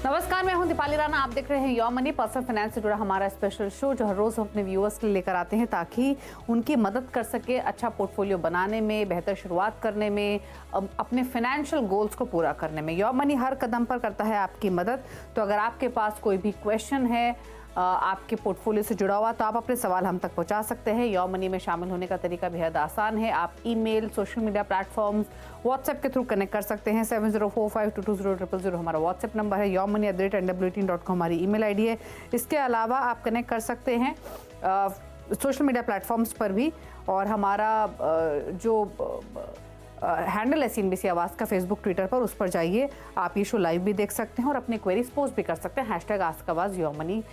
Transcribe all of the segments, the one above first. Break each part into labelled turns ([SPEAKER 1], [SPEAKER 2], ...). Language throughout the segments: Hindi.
[SPEAKER 1] नमस्कार, मैं हूं दीपाली राणा। आप देख रहे हैं योर मनी। पर्सनल फाइनेंस से जुड़ा हमारा स्पेशल शो जो हर रोज हम अपने व्यूअर्स के लिए लेकर आते हैं ताकि उनकी मदद कर सके अच्छा पोर्टफोलियो बनाने में, बेहतर शुरुआत करने में, अपने फाइनेंशियल गोल्स को पूरा करने में। योर मनी हर कदम पर करता है आपकी मदद। तो अगर आपके पास कोई भी क्वेश्चन है आपके पोर्टफोलियो से जुड़ा हुआ तो आप अपने सवाल हम तक पहुंचा सकते हैं। योर मनी में शामिल होने का तरीका बेहद आसान है। आप email, social media platforms, WhatsApp के थ्रू कनेक्ट कर सकते हैं। 7045220000 हमारा व्हाट्सएप नंबर है। yourmoney@nwt.com हमारी ईमेल आईडी है। इसके अलावा आप कनेक्ट कर सकते हैं सोशल मीडिया प्लेटफॉर्म्स पर भी, और हमारा जो हैंडल है CNBC आवाज़ का फेसबुक, ट्विटर पर, उस पर जाइए। आप ये शो लाइव भी देख सकते हैं और अपनी क्वेरीज पोस्ट भी कर सकते हैं #AskAwaz योर मनी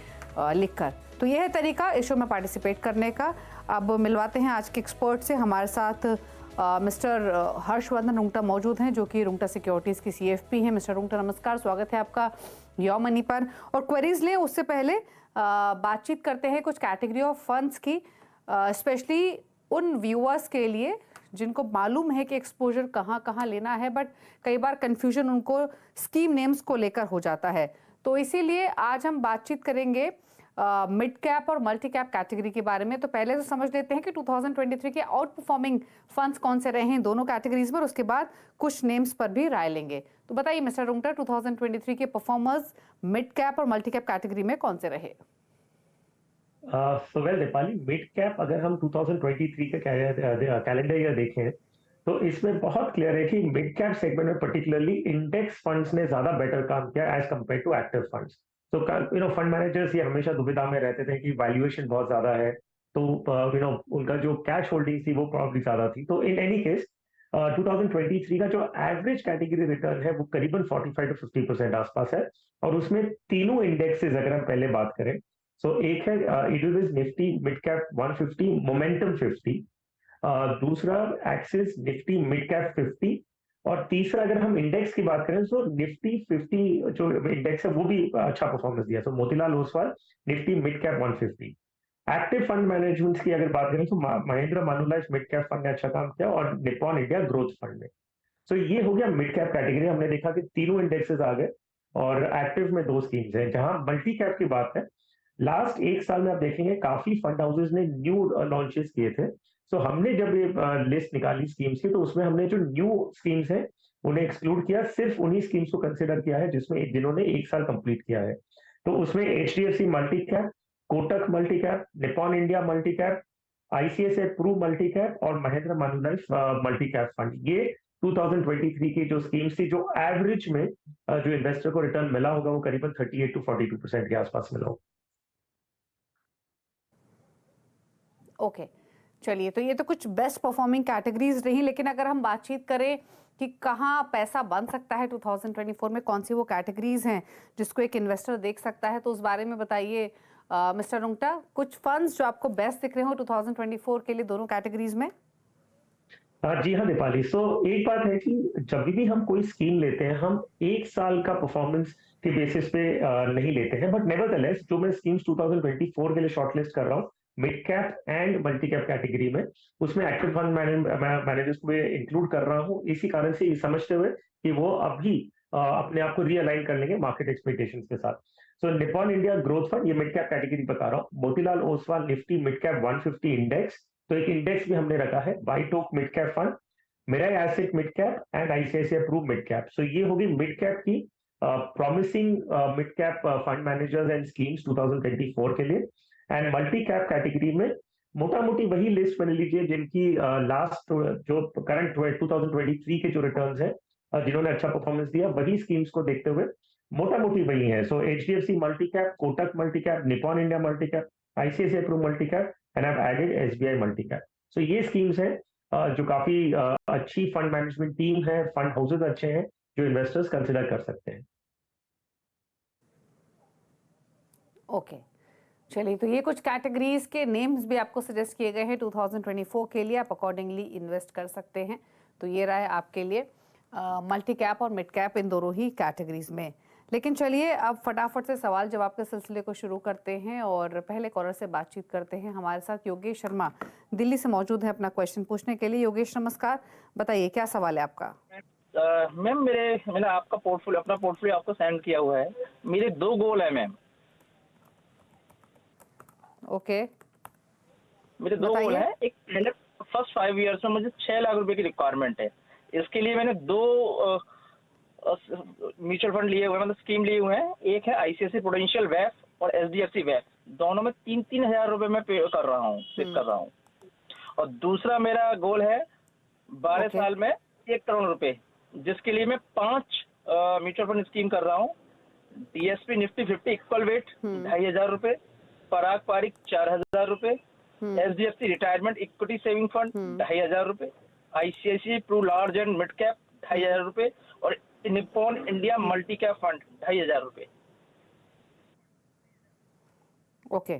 [SPEAKER 1] लिखकर। तो यह है तरीका इस शो में पार्टिसिपेट करने का। अब मिलवाते हैं आज के एक्सपर्ट से। हमारे साथ मिस्टर हर्षवर्धन रुंगटा मौजूद हैं जो कि रुंगटा सिक्योरिटीज़ की CFP हैं। मिस्टर रुंगटा, नमस्कार, स्वागत है आपका योर मनी पर। और क्वेरीज लें उससे पहले बातचीत करते हैं कुछ कैटेगरी ऑफ फंड्स की, स्पेशली उन व्यूअर्स के लिए जिनको मालूम है कि एक्सपोजर कहाँ कहाँ लेना है, बट कई बार कंफ्यूजन उनको स्कीम नेम्स को लेकर हो जाता है। तो इसीलिए आज हम बातचीत करेंगे मिड कैप और मल्टी कैप कैटेगरी के बारे में। तो पहले तो समझ लेते हैं कि 2023 के आउट परफॉर्मिंग फंड्स कौन से रहे हैं दोनों कैटेगरीज में, और उसके बाद कुछ नेम्स पर भी राय लेंगे। तो बताइए मिस्टर रुंगटा, 2023 के परफॉर्मर्स मिड कैप और मल्टी कैप कैटेगरी में कौन से रहे?
[SPEAKER 2] वेल दीपाली, मिड कैप अगर हम 2023 का कैलेंडर ईयर देखें तो इसमें बहुत क्लियर है कि मिड कैप सेगमेंट में पर्टिकुलरली इंडेक्स फंड्स ने ज्यादा बेटर काम किया as compared to active funds. तो फंड मैनेजर्स ये हमेशा दुविधा में रहते थे कि वैल्यूएशन बहुत ज्यादा है, तो उनका जो कैश होल्डिंग थी वो प्रॉब्ली ज्यादा थी। तो इन एनी केस 2023 का जो एवरेज कैटेगरी रिटर्न है वो करीबन 45 to 50% आसपास है। और उसमें तीनों इंडेक्सेस अगर हम पहले बात करें, सो एक है इडिविज निफ्टी मिड कैप 150 मोमेंटम 50, दूसरा एक्सिस निफ्टी मिड कैप 50, और तीसरा अगर हम इंडेक्स की बात करें तो निफ्टी 50 जो इंडेक्स है वो भी अच्छा परफॉर्मेंस दिया। तो Motilal Oswal Nifty mid cap 150। Active fund management की अगर बात करें तो महिंद्रा मानुलाइफ मिड कैप फंड ने अच्छा काम किया, और निप्पॉन इंडिया ग्रोथ फंड ने। सो ये हो गया मिड कैप कैटेगरी। हमने देखा कि तीनों इंडेक्सेस आ गए और एक्टिव में दो स्कीम्स हैं। जहां मल्टी कैप की बात है, लास्ट एक साल में आप देखेंगे काफी फंड हाउसेस ने न्यू लॉन्चेस किए थे। सो हमने जब ये लिस्ट निकाली स्कीम्स की तो उसमें हमने जो न्यू स्कीम्स हैं उन्हें एक्सक्लूड किया, सिर्फ उन्हीं स्कीम्स को कंसिडर किया है जिसमें जिन्होंने एक साल कंप्लीट किया है। तो उसमें HDFC multi cap, Kotak multi cap, Nippon India multi cap, ICICI Pru multi cap और Mahindra Manulife multi cap fund, ये 2023 की जो स्कीम्स थी, जो एवरेज में जो इन्वेस्टर को रिटर्न मिला होगा वो करीबन 38 to 42% के आसपास मिला होगा।
[SPEAKER 1] ओके, चलिए, तो ये तो कुछ बेस्ट परफॉर्मिंग कैटेगरीज रही, लेकिन अगर हम बातचीत करें कि कहाँ पैसा बन सकता है 2024 में, कौन सी वो कैटेगरीज हैं जिसको एक इन्वेस्टर देख सकता है, तो उस बारे में बताइए मिस्टर रुंगटा। कुछ फंड्स जो आपको बेस्ट दिख रहे हो 2024 के लिए दोनों कैटेगरीज में।
[SPEAKER 2] जी हाँ दीपाली, सो एक बात है कि जब भी हम कोई स्कीम लेते हैं हम एक साल का परफॉर्मेंस के बेसिस पे नहीं लेते हैं, बट नेवरदलेस जो मैं स्कीम्स 2024 के लिए शॉर्टलिस्ट कर रहा हूँ mid cap and multi cap category में, उसमें एक्टिव फंड मैनेजर्स को इंक्लूड कर रहा हूँ, इसी कारण से ये समझते हुए कि वो अभी अपने आप को रीअलाइन कर लेंगे मार्केट एक्सपेक्टेशंस के साथ। So Nippon India growth fund, ये मिड कैप कैटेगरी बता रहा हूँ। Motilal Oswal Nifty mid cap 150 index, तो एक इंडेक्स भी हमने रखा है। White Oak mid cap fund, Mirae Asset mid cap and ICICI Pru mid cap. So ये होगी मिड कैप की promising mid cap fund managers and schemes 2024 के लिए। एंड मल्टी कैप कैटेगरी में मोटा मोटी वही लिस्ट बना लीजिए जिनकी लास्ट जो करंट 2023 के जो रिटर्न्स है, जिन्होंने अच्छा परफॉर्मेंस दिया, वही स्कीम्स को देखते हुए मोटा मोटी वही है। So HDFC multi cap, Kotak multi cap, Nippon India multi cap, ICICI Pru multi cap and I added SBI multi cap. So ये स्कीम्स हैं जो काफी अच्छी फंड मैनेजमेंट टीम है, फंड हाउसेज अच्छे हैं जो इन्वेस्टर्स कंसिडर कर सकते हैं।
[SPEAKER 1] ओके, चलिए, तो ये कुछ कैटेगरीज के नेम्स भी आपको सजेस्ट किए गए हैं 2024 के लिए, आप अकॉर्डिंगली इन्वेस्ट कर सकते हैं। तो ये रहा है आपके लिए मल्टी कैप और मिड कैप, इन दोनों ही कैटेगरीज में। लेकिन चलिए अब फटाफट से सवाल जवाब के सिलसिले को शुरू करते हैं और पहले कॉलर से बातचीत करते हैं। हमारे साथ योगेश शर्मा दिल्ली से मौजूद है अपना क्वेश्चन पूछने के लिए। योगेश नमस्कार, बताइए क्या सवाल है आपका।
[SPEAKER 3] मैम मैंने आपका पोर्टफोलियो अपना पोर्टफोलियो आपको सेंड किया हुआ है। मेरे 2 गोल है मैम।
[SPEAKER 1] ओके,
[SPEAKER 3] मेरे 2 गोल
[SPEAKER 1] बताइए।
[SPEAKER 3] हैं। एक पहले फर्स्ट 5 इयर्स में मुझे 6 लाख रुपए की रिक्वायरमेंट है। इसके लिए मैंने 2 म्यूचुअल फंड लिए हुए हैं, मतलब स्कीम लिए हुए हैं। एक है आईसीआईसीआई प्रूडेंशियल वैफ और एचडीएफसी वैफ। दोनों में 3-3 हजार रुपए मैं पे कर रहा हूँ, सिप कर रहा हूँ। और दूसरा मेरा गोल है 12
[SPEAKER 1] ओके,
[SPEAKER 3] साल में 1 करोड़ रुपए, जिसके लिए मैं 5 म्यूचुअल फंड स्कीम कर रहा हूँ। डीएसपी निफ्टी 50 इक्वल वेट 2,500 रुपए, पराग पारिक 4,000 रुपए, HDFC retirement equity saving fund 2,500 रुपए, ICICI Pru large and mid cap 2,500 रुपए और Nippon India multi cap fund 2,500 रुपए।
[SPEAKER 1] ओके,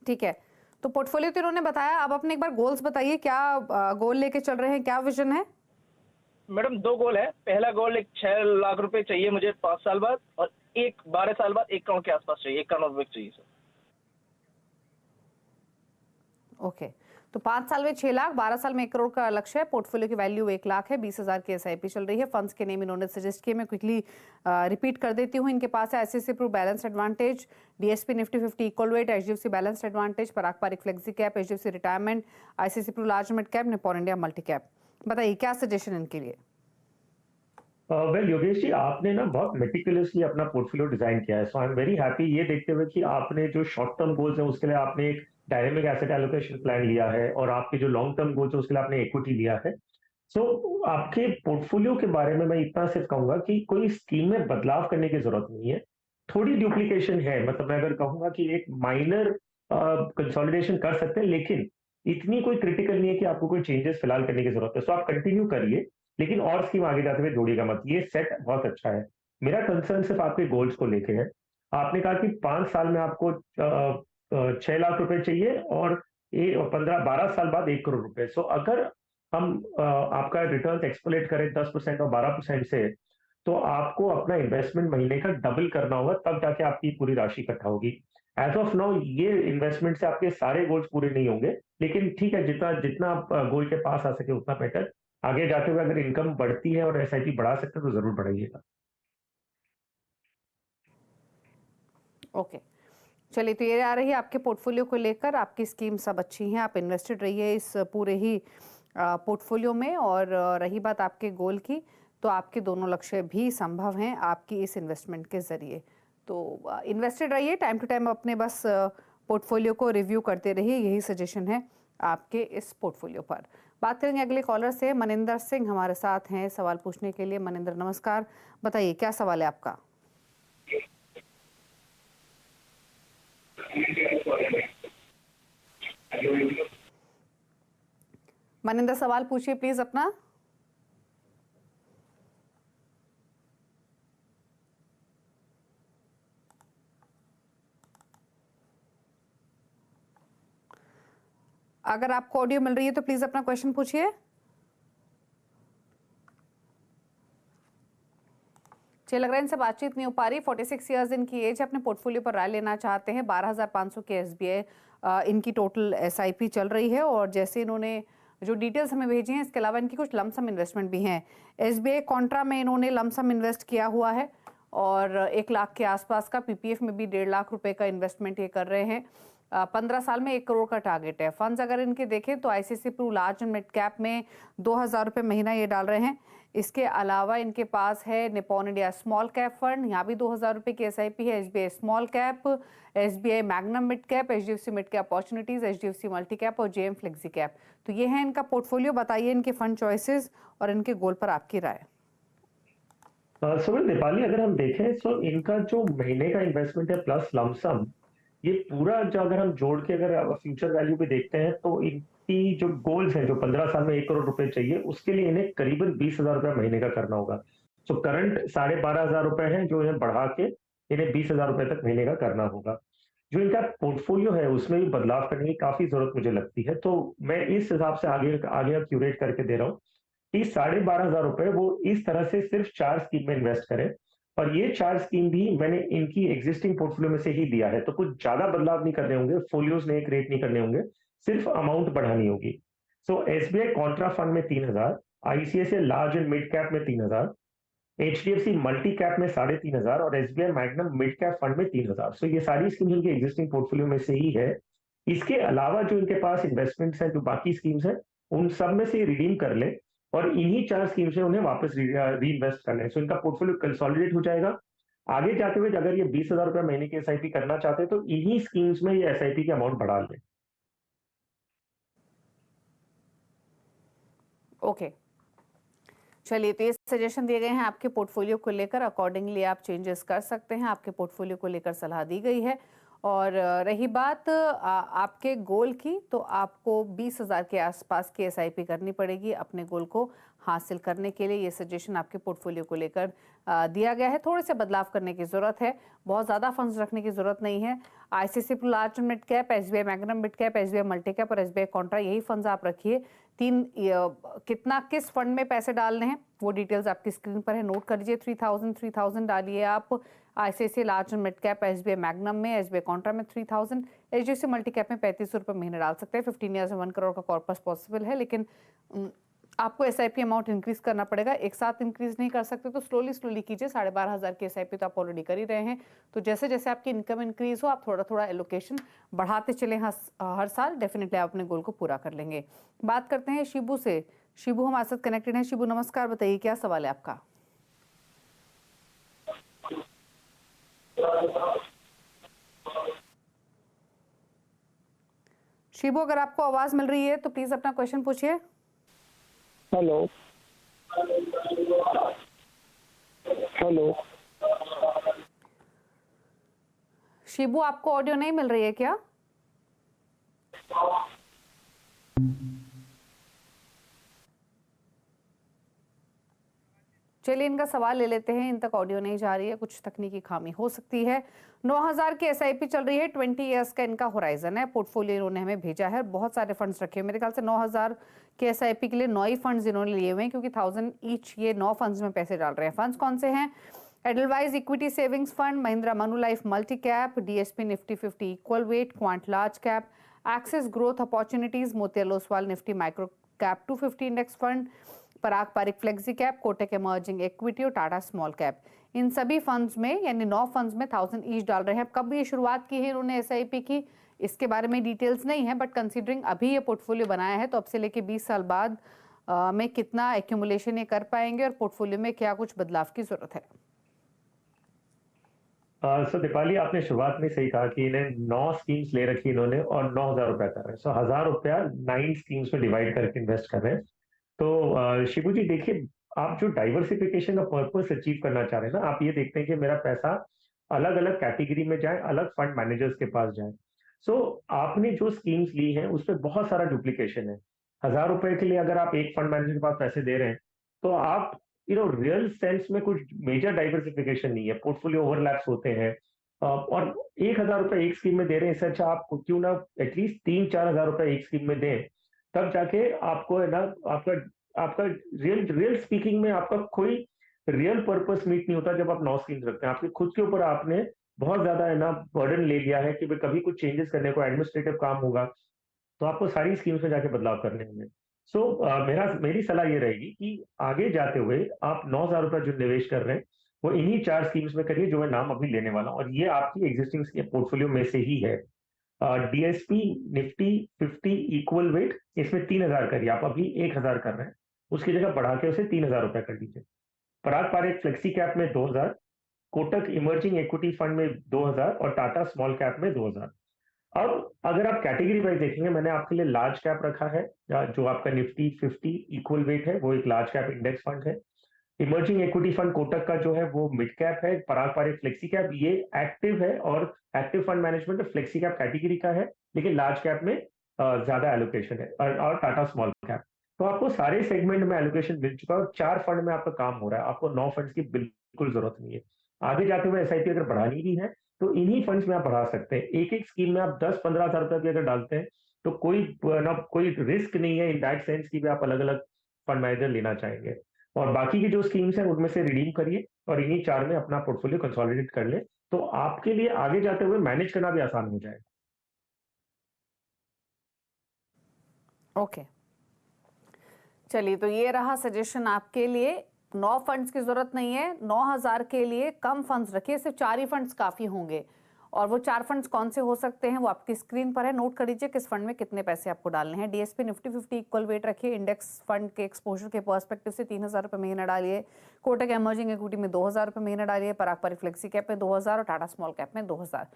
[SPEAKER 1] ठीक है। तो पोर्टफोलियो तो इन्होंने बताया, अब अपने एक बार गोल्स बताइए, क्या गोल लेके चल रहे हैं, क्या विजन है?
[SPEAKER 3] मैडम 2 गोल है। पहला गोल एक 6 लाख रुपए चाहिए मुझे 5 साल बाद, और एक 12 साल बाद 1 करोड़ के आसपास चाहिए, 1 करोड़ रुपए चाहिए सर।
[SPEAKER 1] ओके, तो 5 साल में 6 लाख, 12 साल में 1 करोड़ का लक्ष्य है। पोर्टफोलियो की वैल्यू 1 लाख है। 20,000 की एसआईपी चल रही है। फंड्स के नेम इन्होंने सजेस्ट किए, मैं क्विकली रिपीट कर देती हूँ। इनके पास है ICICI Pru balance advantage, DSP Nifty 50 equal weight, HDFC balance advantage, Parag Parikh flexi cap, HDFC retirement, ICICI Pru large mid cap, Nippon India multi cap. बताइए क्या सजेशन इनके लिए?
[SPEAKER 2] वेल योगेश जी, आपने ना बहुत मेटिकुलसली अपना पोर्टफोलियो डिजाइन किया है, सो आई एम वेरी हैप्पी ये देखते हुए कि आपने जो शॉर्ट टर्म गोल्स है उसके लिए आपने एक डायनेमिक एसेट एलोकेशन प्लान लिया है, और आपके जो लॉन्ग टर्म गोल्स है उसके लिए आपने इक्विटी लिया है। सो आपके पोर्टफोलियो के बारे में मैं इतना सिर्फ कहूंगा कि कोई स्कीम में बदलाव करने की जरूरत नहीं है। थोड़ी डुप्लीकेशन है, मतलब मैं अगर कहूंगा कि एक माइनर कंसोलिडेशन कर सकते हैं, लेकिन इतनी कोई क्रिटिकल नहीं है कि आपको कोई चेंजेस फिलहाल करने की जरूरत है। सो आप कंटिन्यू करिए, लेकिन और स्कीम आगे जाते हुए जोड़िएगा मत। ये सेट बहुत अच्छा है। मेरा कंसर्न सिर्फ आपके गोल्स को लेके है। आपने कहा कि 5 साल में आपको 6 लाख रुपए चाहिए, और 15-12 साल बाद 1 करोड़ रुपए। सो अगर हम आपका रिटर्न एक्सपोलेट करें 10% और 12% से, तो आपको अपना इन्वेस्टमेंट महीने का डबल करना होगा, तब जाके आपकी पूरी राशि इकट्ठा होगी। एज ऑफ नाउ ये इन्वेस्टमेंट से आपके सारे गोल्स पूरे नहीं होंगे, लेकिन ठीक है, जितना जितना आप गोल के पास आ सके उतना बेटर। आगे जाते हुए अगर इनकम बढ़ती है और एसआईपी बढ़ा सकते हैं तो जरूर बढ़ाइएगा।
[SPEAKER 1] ओके, चलिए, तो ये आ रही है आपके पोर्टफोलियो को लेकर। आपकी स्कीम सब अच्छी हैं, आप इन्वेस्टेड रहिए इस पूरे ही पोर्टफोलियो में। और रही बात आपके गोल की, तो आपके दोनों लक्ष्य भी संभव हैं आपकी इस इन्वेस्टमेंट के जरिए। तो इन्वेस्टेड रहिए, टाइम टू टाइम अपने बस पोर्टफोलियो को रिव्यू करते रहिए, यही सजेशन है आपके इस पोर्टफोलियो पर। बात करेंगे अगले कॉलर से। मनिंदर सिंह हमारे साथ हैं सवाल पूछने के लिए। मनिंदर नमस्कार, बताइए क्या सवाल है आपका? मनिंदर सवाल पूछिए प्लीज अपना। अगर आपको ऑडियो मिल रही है तो प्लीज अपना क्वेश्चन पूछिए। मुझे लग रहा है इनसे बातचीत नहीं हो पा रही। 46 ईयर्स इनकी एज है, अपने पोर्टफोलियो पर राय लेना चाहते हैं। 12,500 के एसबीआई इनकी टोटल एसआईपी चल रही है। और जैसे इन्होंने जो डिटेल्स हमें भेजी हैं, इसके अलावा इनकी कुछ लमसम इन्वेस्टमेंट भी हैं। एसबीआई कॉन्ट्रा में इन्होंने लमसम इन्वेस्ट किया हुआ है, और 1 लाख के आसपास का। पीपीएफ में भी 1.5 लाख रुपए का इन्वेस्टमेंट ये कर रहे हैं। 15 साल में 1 करोड़ का टारगेट है। फंड्स अगर इनके देखें तो ICICI Pru large and mid cap में 2,000 रुपये महीना ये डाल रहे हैं। इसके अलावा इनके पास है Nippon India small cap fund, यहाँ भी 2,000 रुपये की एसआईपी है। SBI small cap, SBI magnum mid cap, HDFC mid cap opportunities, HDFC multi cap और जेएम फ्लेक्सी कैप। तो ये है इनका पोर्टफोलियो। बताइए इनके फंड चॉइसेस और इनके गोल पर आपकी राय।
[SPEAKER 2] सुमित नेपाली, अगर हम देखें तो इनका जो महीने का इन्वेस्टमेंट है प्लस लमसम, ये पूरा जो अगर हम जोड़ के अगर फ्यूचर वैल्यू पे देखते हैं, तो इनकी जो गोल्स हैं, जो 15 साल में 1 करोड़ रुपए चाहिए, उसके लिए इन्हें करीबन 20,000 रुपए महीने का करना होगा। सो करंट 12,500 रुपए है, जो इन्हें बढ़ा के इन्हें 20,000 रुपए तक महीने का करना होगा। जो इनका पोर्टफोलियो है उसमें भी बदलाव करने की काफी जरूरत मुझे लगती है। तो मैं इस हिसाब से आगे आगे क्यूरेट करके दे रहा हूँ कि 12,500 रुपए वो इस तरह से सिर्फ 4 स्कीम में इन्वेस्ट करें। और ये 4 स्कीम भी मैंने इनकी एग्जिस्टिंग पोर्टफोलियो में से ही दिया है, तो कुछ ज्यादा बदलाव नहीं करने होंगे, फोलियोज नए क्रिएट नहीं करने होंगे, सिर्फ अमाउंट बढ़ानी होगी। सो एसबीआई कॉन्ट्रा फंड में 3,000, ICICI large and mid cap में 3,000, एचडीएफसी मल्टी कैप में 3,500 और SBI magnum mid cap fund में 3,000। सो ये सारी स्कीम्स उनके एग्जिस्टिंग पोर्टफोलियो में से ही है। इसके अलावा जो इनके पास इन्वेस्टमेंट्स हैं, जो बाकी स्कीम्स हैं, उन सब में से रिडीम कर ले और इन्हीं 4 स्कीम से उन्हें वापस री इन्वेस्ट करना है। सो इनका पोर्टफोलियो कंसोलिडेट हो जाएगा। आगे जाते हुए अगर ये 20,000 रुपए महीने की एसआईपी करना चाहते हैं तो इन्हीं स्कीम्स में ये एसआईपी की अमाउंट बढ़ा लें।
[SPEAKER 1] ओके, चलिए, तो ये सजेशन दिए गए हैं आपके पोर्टफोलियो को लेकर। अकॉर्डिंगली आप चेंजेस कर सकते हैं। आपके पोर्टफोलियो को लेकर सलाह दी गई है। और रही बात आपके गोल की, तो आपको 20,000 के आसपास की एसआईपी करनी पड़ेगी अपने गोल को हासिल करने के लिए। ये सजेशन आपके पोर्टफोलियो को लेकर दिया गया है। थोड़े से बदलाव करने की ज़रूरत है, बहुत ज़्यादा फंड्स रखने की ज़रूरत नहीं है। ICICI large mid cap, SBI magnum mid cap, SBI multi cap और एसबीआई कॉन्ट्रा, यही फंड्स आप रखिए। कितना किस फंड में पैसे डालने हैं वो डिटेल्स आपकी स्क्रीन पर है, नोट कर लीजिए। 3,000 डालिए आप ICICI large and mid cap, SBI magnum में, एसबीआई कॉन्ट्रा में 3,000, एचडीएफसी मल्टी कैप में 35 रुपये महीने डाल सकते हैं। 15 ईयर्स में 1 करोड़ का कॉर्पस पॉसिबल है, लेकिन आपको एसआईपी अमाउंट इंक्रीज करना पड़ेगा। एक साथ इंक्रीज नहीं कर सकते, तो स्लोली कीजिए। 12,500 की एसआईपी तो आप ऑलरेडी कर ही रहे हैं। तो जैसे जैसे आपकी इनकम इंक्रीज हो, आप थोड़ा थोड़ा एलोकेशन बढ़ाते चलें हर साल। डेफिनेटली आप अपने गोल को पूरा कर लेंगे। बात करते हैं शिबू से। शिबू हमारे साथ कनेक्टेड है। शिबू नमस्कार, बताइए क्या सवाल है आपका। शिबू, अगर आपको आवाज मिल रही है तो प्लीज अपना क्वेश्चन पूछिए।
[SPEAKER 4] हेलो हेलो
[SPEAKER 1] शिबू, आपको ऑडियो नहीं मिल रही है क्या? चलिए, इनका सवाल ले लेते हैं। इन तक ऑडियो नहीं जा रही है, कुछ तकनीकी खामी हो सकती है। 9,000 की एसआईपी चल रही है। 20 इयर्स का इनका होराइजन है। पोर्टफोलियो इन्होंने हमें भेजा है। बहुत सारे फंड्स रखे हुए, मेरे ख्याल से 9,000 के एसआईपी के लिए 9 ही फंड्स इन्होंने लिए हुए हैं, क्योंकि 1,000 ईच ये 9 फंड्स में पैसे डाल रहे हैं। फंड्स कौन से हैं? Edelweiss equity savings fund, Mahindra Manulife multi cap, DSP Nifty 50 equal weight, Quant large cap, Axis growth opportunities, Motilal Oswal Nifty micro cap 250 index fund, Parag Parikh flexi cap, Kotak emerging equity और टाटा स्मॉल कैप। इन सभी फंड्स में, यानी 9 फंड्स में 1,000 ईच डाल रहे हैं। कब ये शुरुआत की है इन्होंने एसआईपी की, इसके बारे में डिटेल्स नहीं है, बट कंसीडरिंग अभी ये पोर्टफोलियो बनाया है, तो अब से लेके 20 साल बाद में कितना एक्यूमुलेशन ये कर पाएंगे और पोर्टफोलियो में क्या कुछ बदलाव की जरूरत है।
[SPEAKER 2] सो दीपाली, आपने शुरुआत में सही कहा कि इन्हें 9 स्कीम्स ले रखी इन्होंने और 9,000 रुपया कर रहे हैं। सो 1,000 रुपया 9 स्कीम्स में डिवाइड करके इन्वेस्ट कर रहे हैं। तो शिबू जी देखिए, आप जो डाइवर्सिफिकेशन का पर्पस अचीव करना चाह रहे हैं ना, आप ये देखते हैं कि मेरा पैसा अलग अलग कैटेगरी में जाए, अलग फंड मैनेजर्स के पास जाए। सो आपने जो स्कीम्स ली हैं उसमें बहुत सारा डुप्लीकेशन है। 1,000 रुपए के लिए अगर आप एक फंड मैनेजर के पास पैसे दे रहे हैं तो आप रियल सेंस में कुछ मेजर डाइवर्सिफिकेशन नहीं है, पोर्टफोलियो ओवरलैप्स होते हैं। और 1,000 रुपए एक स्कीम में दे रहे हैं, इससे अच्छा आप क्यों ना एटलीस्ट 3-4 हजार रुपए एक स्कीम में दें, तब जाके आपको है ना, आपका आपका रियल स्पीकिंग में आपका कोई रियल पर्पस मीट नहीं होता। जब आप 9 स्कीम्स रखते हैं, आपके खुद के ऊपर आपने बहुत ज्यादा है ना बर्डन ले लिया है कि भाई कभी कुछ चेंजेस करने को, एडमिनिस्ट्रेटिव काम होगा तो आपको सारी स्कीम्स में जाके बदलाव करने होंगे। सो मेरी सलाह ये रहेगी कि आगे जाते हुए आप 9,000 रुपए जो निवेश कर रहे हैं वो इन्हीं 4 स्कीम्स में करिए जो मैं नाम अभी लेने वाला हूँ, और ये आपकी एग्जिस्टिंग पोर्टफोलियो में से ही है। डीएसपी निफ्टी 50 इक्वल वेट, इसमें 3,000 करिए। आप अभी 1,000 कर रहे हैं, उसकी जगह बढ़ा के उसे 3,000 रुपए कर दीजिए। पराग पारिक फ्लेक्सी कैप में 2,000, कोटक इमर्जिंग इक्विटी फंड में 2,000 और टाटा स्मॉल कैप में 2,000। अब अगर आप कैटेगरी वाइज देखेंगे, मैंने आपके लिए लार्ज कैप रखा है, जो आपका निफ्टी 50 इक्वल वेट है, वो एक लार्ज कैप इंडेक्स फंड है। इमर्जिंग इक्विटी फंड कोटक का जो है वो मिड कैप है। पराग पारिक फ्लेक्सी कैप ये एक्टिव है और active fund management flexi cap category का है, लेकिन लार्ज कैप में ज्यादा एलोकेशन है। और टाटा स्मॉल कैप, तो आपको सारे सेगमेंट में एलोकेशन मिल चुका है और 4 फंड में आपका काम हो रहा है। आपको 9 फंड्स की बिल्कुल जरूरत नहीं है। आगे जाते हुए एसआईपी अगर बढ़ानी भी है तो इन्हीं फंड्स में आप बढ़ा सकते हैं। एक एक स्कीम में आप 10-15 हजार रुपए भी अगर डालते हैं तो कोई रिस्क नहीं है इन दैट सेंस कि भी आप अलग अलग फंड मैनेजर लेना चाहेंगे। और बाकी की जो स्कीम्स हैं उनमें से रिडीम करिए और इन्हीं 4 में अपना पोर्टफोलियो कंसोलिडेट कर ले, तो आपके लिए आगे जाते हुए मैनेज करना भी आसान हो जाएगा।
[SPEAKER 1] ओके, चलिए, तो ये रहा सजेशन आपके लिए। 9 फंड्स की जरूरत नहीं है, 9,000 के लिए कम फंड्स रखिए, सिर्फ 4 ही फंड्स काफी होंगे। और वो 4 फंड्स कौन से हो सकते हैं वो आपकी स्क्रीन पर है, नोट कर लीजिए किस फंड में कितने पैसे आपको डालने हैं। डीएसपी निफ्टी 50 इक्वल वेट रखिए, इंडेक्स फंड के एक्सपोजर के पर्सपेक्टिव से 3,000 रुपये महीना डालिए, कोटक एमर्जिंग इक्विटी में 2,000 रुपये महीना डालिए, पराग पारिक फ्लेक्सी कैप में 2,000 और टाटा स्मॉल कैप में 2,000।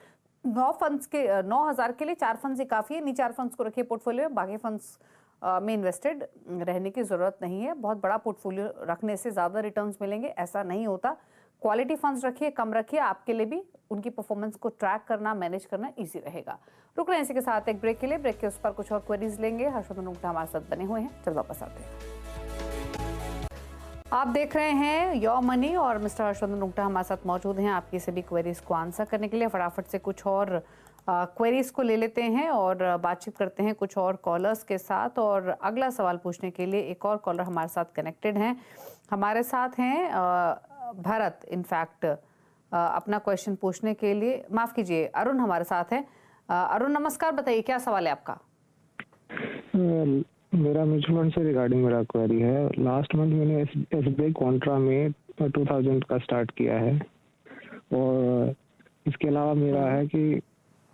[SPEAKER 1] 9,000 के लिए 4 फंड्स ही काफी है। इन 4 फंड्स को रखिए पोर्टफोलियो में, बाकी फंड्स में इन्वेस्टेड रहने की जरूरत नहीं है। बहुत बड़ा पोर्टफोलियो रखने से ज्यादा रिटर्न्स मिलेंगे ऐसा नहीं होता। क्वालिटी फंड्स रखिए, कम रखिए, आपके लिए भी उनकी परफॉर्मेंस को ट्रैक करना, मैनेज करना इजी रहेगा। रुक रहे हैं इसी के साथ एक ब्रेक के लिए। ब्रेक के उस पर कुछ और क्वेरीज लेंगे। हर्षवर्धन नुक्ता हमारे साथ बने हुए हैं, चल वापस आते हैं। आप देख रहे हैं योर मनी और मिस्टर हर्षवर्धन नुक्ता हमारे साथ मौजूद हैं आपकी सभी क्वेरीज को आंसर करने के लिए। फटाफट से कुछ और क्वेरीज को ले लेते हैं और बातचीत करते हैं कुछ और कॉलर्स के साथ। और अगला सवाल पूछने के लिए एक और कॉलर हमारे साथ कनेक्टेड हैं। हमारे साथ हैं भरत, इनफैक्ट अपना क्वेश्चन पूछने के लिए, माफ कीजिए अरुण हमारे साथ हैं। अरुण नमस्कार, बताइए क्या सवाल है आपका?
[SPEAKER 4] मेरा म्यूचुअल फंड से रिगार्डिंग मेरा क्वेरी है। लास्ट मंथ मैंने एसबीआई कॉन्ट्रा में 2000 का स्टार्ट किया है और इसके अलावा मेरा है कि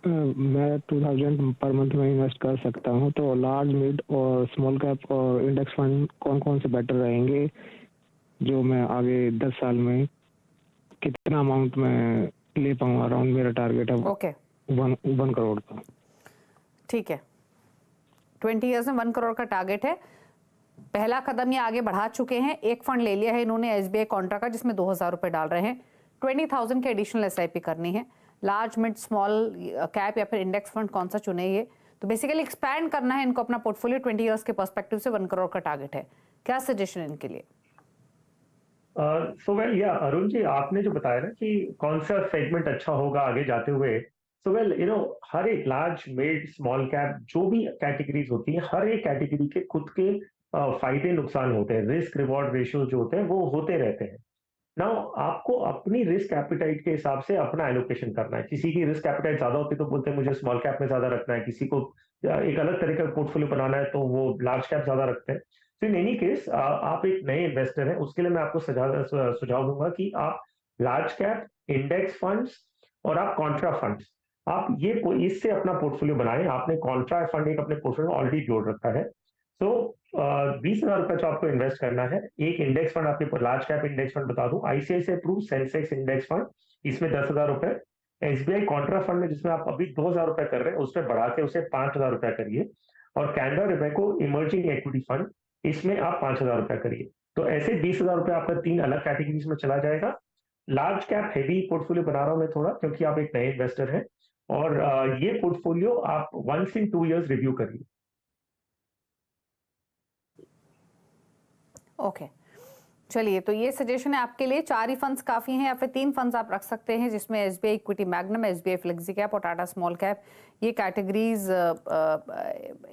[SPEAKER 4] मैं 2000 पर मंथ में इन्वेस्ट कर सकता हूं, तो लार्ज, मिड और स्मॉल कैप और इंडेक्स फंड कौन कौन से बेटर रहेंगे जो मैं आगे 10 साल में कितना अमाउंट में ले पाऊंगा? अराउंड मेरा टारगेट है
[SPEAKER 1] ओके
[SPEAKER 4] 1 करोड़ का।
[SPEAKER 1] ठीक है, 20 ईयर्स में 1 करोड़ का टारगेट है। पहला कदम ये आगे बढ़ा चुके हैं। एक फंड ले लिया है इन्होंने एसबीआई कॉन्ट्रा का, जिसमें 2,000 रुपए डाल रहे हैं। 20,000 के एडिशनल एसआईपी करनी है। लार्ज, मिड, स्मॉल कैप या फिर इंडेक्स फंड कौन सा चुने ये, तो बेसिकली एक्सपैंड करना है इनको अपना पोर्टफोलियो। 20 ईयर्स के पर्सपेक्टिव से 1 करोड़ का टारगेट है। क्या सजेशन है इनके लिए?
[SPEAKER 2] सो वेल या अरुण जी, आपने जो बताया ना कि कौन सा सेगमेंट अच्छा होगा आगे जाते हुए, सो वेल हर एक लार्ज, मिड, स्मॉल कैप जो भी कैटेगरीज होती हैं, हर एक कैटेगरी के खुद के फायदे नुकसान होते हैं, रिस्क रिवॉर्ड रेशियो जो होते हैं वो होते रहते हैं। नाउ आपको अपनी रिस्क एपिटाइट के हिसाब से अपना एलोकेशन करना है। किसी की रिस्क एपिटाइट ज्यादा होती है तो बोलते हैं मुझे स्मॉल कैप में ज्यादा रखना है, किसी को एक अलग तरीके का पोर्टफोलियो बनाना है तो वो लार्ज कैप ज्यादा रखते हैं। तो इन एनी केस आप एक नए इन्वेस्टर हैं, उसके लिए मैं आपको सुझाव दूंगा कि आप लार्ज कैप, इंडेक्स फंड्स और आप कॉन्ट्रा फंड्स, आप ये इससे अपना पोर्टफोलियो बनाएं। आपने कॉन्ट्रा फंड एक अपने पोर्टफोलियो में ऑलरेडी जोड़ रखा है, तो 20,000 रुपए जो आपको इन्वेस्ट करना है। एक इंडेक्स फंड, आपके लार्ज कैप इंडेक्स फंड बता दूं, ICICI Pru Sensex index fund, इसमें 10,000 रुपए। एसबीआई कॉन्ट्रा फंड में जिसमें आप अभी 2,000 रुपए कर रहे हैं, उसमें बढ़ा के उसे 5,000 रुपए करिए। और Canara Robeco emerging equity fund, इसमें आप 5,000 रुपए करिए। तो ऐसे 20,000 रुपए आपका 3 अलग कैटेगरीज में चला जाएगा। लार्ज कैप हेवी पोर्टफोलियो बना रहा हूं मैं थोड़ा, क्योंकि आप एक नए इन्वेस्टर हैं, और ये पोर्टफोलियो आप 1 in 2 years रिव्यू करिए।
[SPEAKER 1] ओके चलिए, तो ये सजेशन है आपके लिए। 4 ही फंड्स काफी हैं या फिर 3 फंड्स आप रख सकते हैं, जिसमें SBI equity magnum, SBI flexi cap और टाटा स्मॉल कैप, ये कैटेगरीज।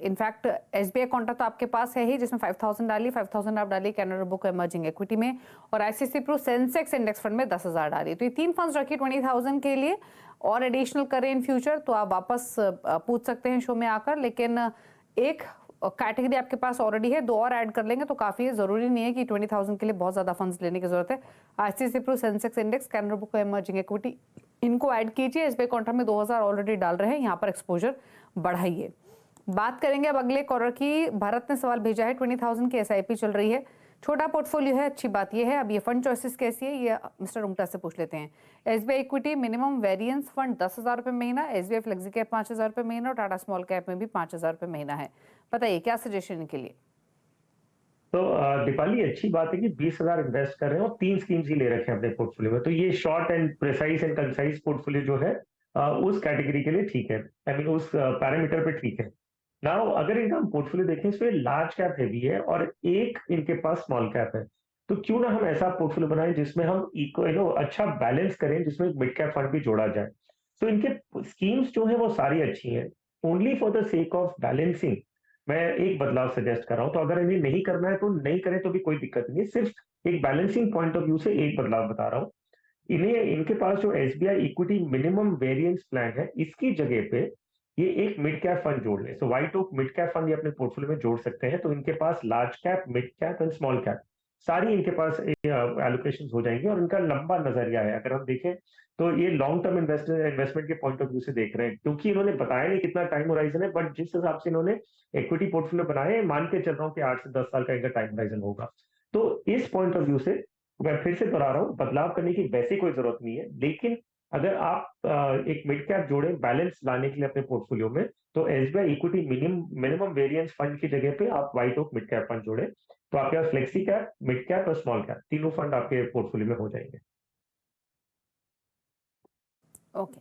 [SPEAKER 1] इनफैक्ट एसबीआई कॉन्ट्रा तो आपके पास है ही, जिसमें 5,000 डालिए, 5,000 आप डालिए कैनरा रिबेको इमर्जिंग इक्विटी में, और ICICI Pru Sensex index fund में 10,000 डालिए। तो ये 3 फंड्स रखिए 20,000 के लिए, और एडिशनल करें इन फ्यूचर तो आप वापस पूछ सकते हैं शो में आकर। लेकिन एक कैटेगरी आपके पास ऑलरेडी है, 2 और ऐड कर लेंगे तो काफी है। जरूरी नहीं है कि 20,000 के लिए बहुत ज्यादा फंड्स लेने की जरूरत है। ICICI Pru Sensex index, Canara Robeco emerging equity, इनको ऐड कीजिए। एसबीआई कॉन्ट्रा में 2,000 ऑलरेडी डाल रहे हैं, यहाँ पर एक्सपोजर बढ़ाइए। बात करेंगे अब अगले कॉलर की। भरत ने सवाल भेजा है, 20,000 की एसआईपी चल रही है, छोटा पोर्टफोलियो है, अच्छी बात यह है। अब ये फंड चॉइसेस कैसी है ये मिस्टर रुंगटा से पूछ लेते हैं। SBI equity minimum variance fund 10,000 रुपए महीना, एसबीआई फ्लेक्सी कैप 5,000 रुपए महीना, और टाटा स्मॉल कैप में भी 5,000 रुपए महीना है। बताइए क्या सजेशन के लिए?
[SPEAKER 2] तो दीपाली, अच्छी बात है कि 20,000 इन्वेस्ट कर रहे हैं और 3 स्कीम्स ही ले रखे हैं अपने पोर्टफोलियो में। तो ये short and precise and concise portfolio जो है उस कैटेगरी के लिए ठीक है, आई मीन उस पैरामीटर पे ठीक है। नाउ अगर इनका हम पोर्टफोलियो देखें, इसमें लार्ज कैप हैवी है और एक इनके पास स्मॉल कैप है, तो क्यों ना हम ऐसा पोर्टफोलियो बनाएं जिसमें हम अच्छा बैलेंस करें, जिसमें एक मिड कैप फंड भी जोड़ा जाए। तो इनके स्कीम्स जो है वो सारी अच्छी हैं। Only for the sake of balancing मैं एक बदलाव सजेस्ट कर रहा हूं। तो अगर इन्हें नहीं करना है तो नहीं करें तो भी कोई दिक्कत नहीं है, सिर्फ एक बैलेंसिंग पॉइंट ऑफ व्यू से एक बदलाव बता रहा हूं। इनके पास जो SBI equity minimum variance plan है, इसकी जगह पे ये एक मिड कैप फंड जोड़ लें। So White Oak mid cap fund ये अपने पोर्टफोलियो में जोड़ सकते हैं। तो इनके पास large cap, mid cap and small cap सारी इनके पास एलोकेशन हो जाएंगे और इनका लंबा नजरिया है। अगर हम देखें तो ये लॉन्ग टर्म इन्वेस्टमेंट के पॉइंट ऑफ व्यू से देख रहे हैं, क्योंकि इन्होंने बताया नहीं कितना टाइम होराइजन है, बट जिस हिसाब से इन्होंने इक्विटी पोर्टफोलियो बनाए, मान के चल रहा हूँ कि 8 से 10 साल का इनका टाइम होराइजन होगा। तो इस पॉइंट ऑफ व्यू से मैं फिर से दोहरा रहा हूँ, बदलाव करने की वैसे कोई जरूरत नहीं है, लेकिन अगर आप एक मिड कैप जोड़े बैलेंस लाने के लिए अपने पोर्टफोलियो में, तो SBI equity minimum variance fund की जगह पे आप White Oak mid cap fund जोड़े, तो आपके पास फ्लेक्सी कैप, मिड कैप और स्मॉल कैप तीनों फंड आपके पोर्टफोलियो में हो जाएंगे।
[SPEAKER 1] ओके,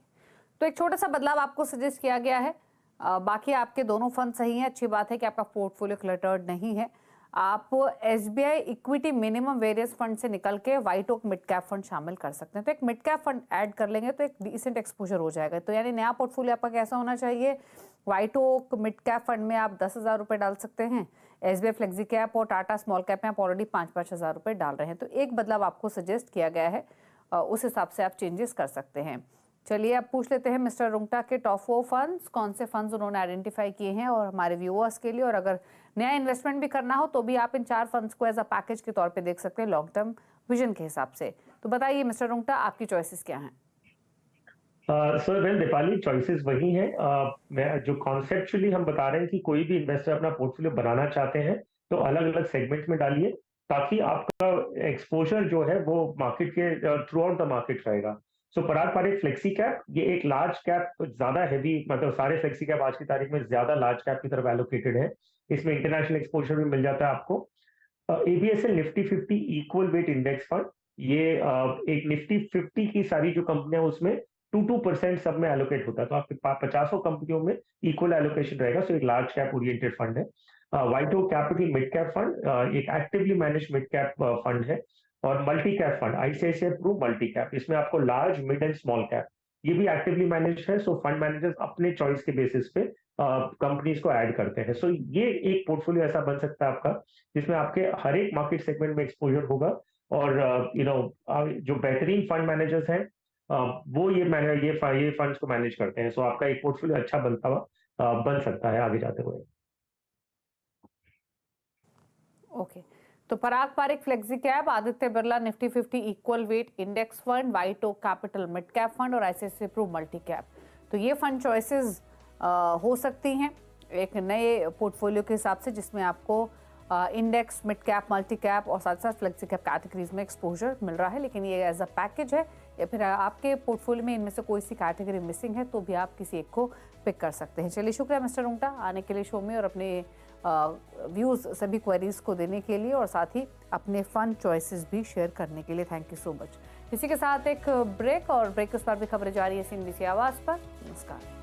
[SPEAKER 1] तो एक छोटा सा बदलाव आपको सजेस्ट किया गया है। बाकी आपके दोनों फंड सही हैं। अच्छी बात है कि आपका पोर्टफोलियो क्लटर्ड नहीं है। आप SBI equity minimum various fund से निकल के White Oak mid cap fund शामिल कर सकते हैं। तो एक मिड कैप फंड ऐड कर लेंगे तो एक डिसेंट एक्सपोजर हो जाएगा। तो यानी नया पोर्टफोलियो आपका कैसा होना चाहिए? White Oak mid cap fund में आप 10,000 रुपये डाल सकते हैं। एसबीआई फ्लेक्सी कैप और टाटा स्मॉल कैप में आप ऑलरेडी 5-5 हज़ार रुपये डाल रहे हैं। तो एक बदलाव आपको सजेस्ट किया गया है, उस हिसाब से आप चेंजेस कर सकते हैं। चलिए अब पूछ लेते हैं मिस्टर रुंगटा के टॉप 4 फंड्स, कौन से फंड्स उन्होंने आइडेंटिफाई किए हैं और हमारे व्यूअर्स के लिए, और अगर नया इन्वेस्टमेंट भी करना हो तो भी आप इन 4 फंड्स को एज अ पैकेज के तौर पे देख सकते हैं लॉन्ग टर्म विजन के हिसाब से। तो बताइए मिस्टर रुंगटा, आपकी चॉइसेस क्या हैं?
[SPEAKER 2] सर वेल, दीपाली, चॉइसेस वही हैं। मैं जो कॉन्सेप्चुअली हम बता रहे हैं कि कोई भी इन्वेस्टर अपना पोर्टफोलियो बनाना चाहते हैं तो अलग अलग सेगमेंट में डालिए, ताकि आपका एक्सपोजर जो है वो मार्केट के थ्रू आउट द मार्केट रहेगा। सो पराग पारेख फ्लेक्सी कैप, ये एक लार्ज कैप, ज्यादा हैवी, मतलब सारे फ्लेक्सी कैप आज की तारीख में ज्यादा लार्ज कैप की तरफ एलोकेटेड है। इसमें इंटरनेशनल एक्सपोजर भी मिल जाता है आपको। ABSL Nifty 50 equal weight index fund, ये एक निफ्टी 50 की सारी जो कंपनियां उसमें 2% सब में एलोकेट होता है, तो आपके 50 कंपनियों में इक्वल एलोकेशन रहेगा। सो एक लार्ज कैप ओरिएंटेड फंड है। White Oak Capital mid cap fund एक actively manage mid cap fund है। और multi cap fund ICICI Pru multi cap, इसमें आपको large, mid and small cap, ये भी एक्टिवली मैनेज है। सो फंड मैनेजर्स अपने चॉइस के बेसिस पे कंपनीज को ऐड करते हैं। सो ये एक पोर्टफोलियो ऐसा बन सकता है आपका, जिसमें आपके हर एक मार्केट सेगमेंट में एक्सपोजर होगा। और जो बेहतरीन फंड मैनेजर्स हैं वो ये फंड्स को मैनेज करते हैं। सो आपका एक पोर्टफोलियो अच्छा बनता हुआ बन सकता है आगे जाते हुए।
[SPEAKER 1] ओके, तो Parag Parekh flexi cap, Aditya Birla Nifty 50 equal weight index fund, White Oak Capital mid cap fund और आईसीआईसीआई प्रू मल्टी कैप, तो ये फंड चॉइसेस हो सकती हैं एक नए पोर्टफोलियो के हिसाब से, जिसमें आपको index, mid cap, multi cap और साथ साथ फ्लेक्सी कैप कैटेगरीज में एक्सपोजर मिल रहा है। लेकिन ये एज अ पैकेज है, या फिर आपके पोर्टफोलियो में इनमें से कोई सी कैटेगरी मिसिंग है तो भी आप किसी एक को पिक कर सकते हैं। चलिए, शुक्रिया मिस्टर रुंगटा आने के लिए शो में और अपने व्यूज़ सभी क्वेरीज को देने के लिए, और साथ ही अपने फंड चॉइसेस भी शेयर करने के लिए। Thank you so much. इसी के साथ एक ब्रेक, और ब्रेक के उस पर भी खबरें जारी है CNBC आवाज़ पर। नमस्कार।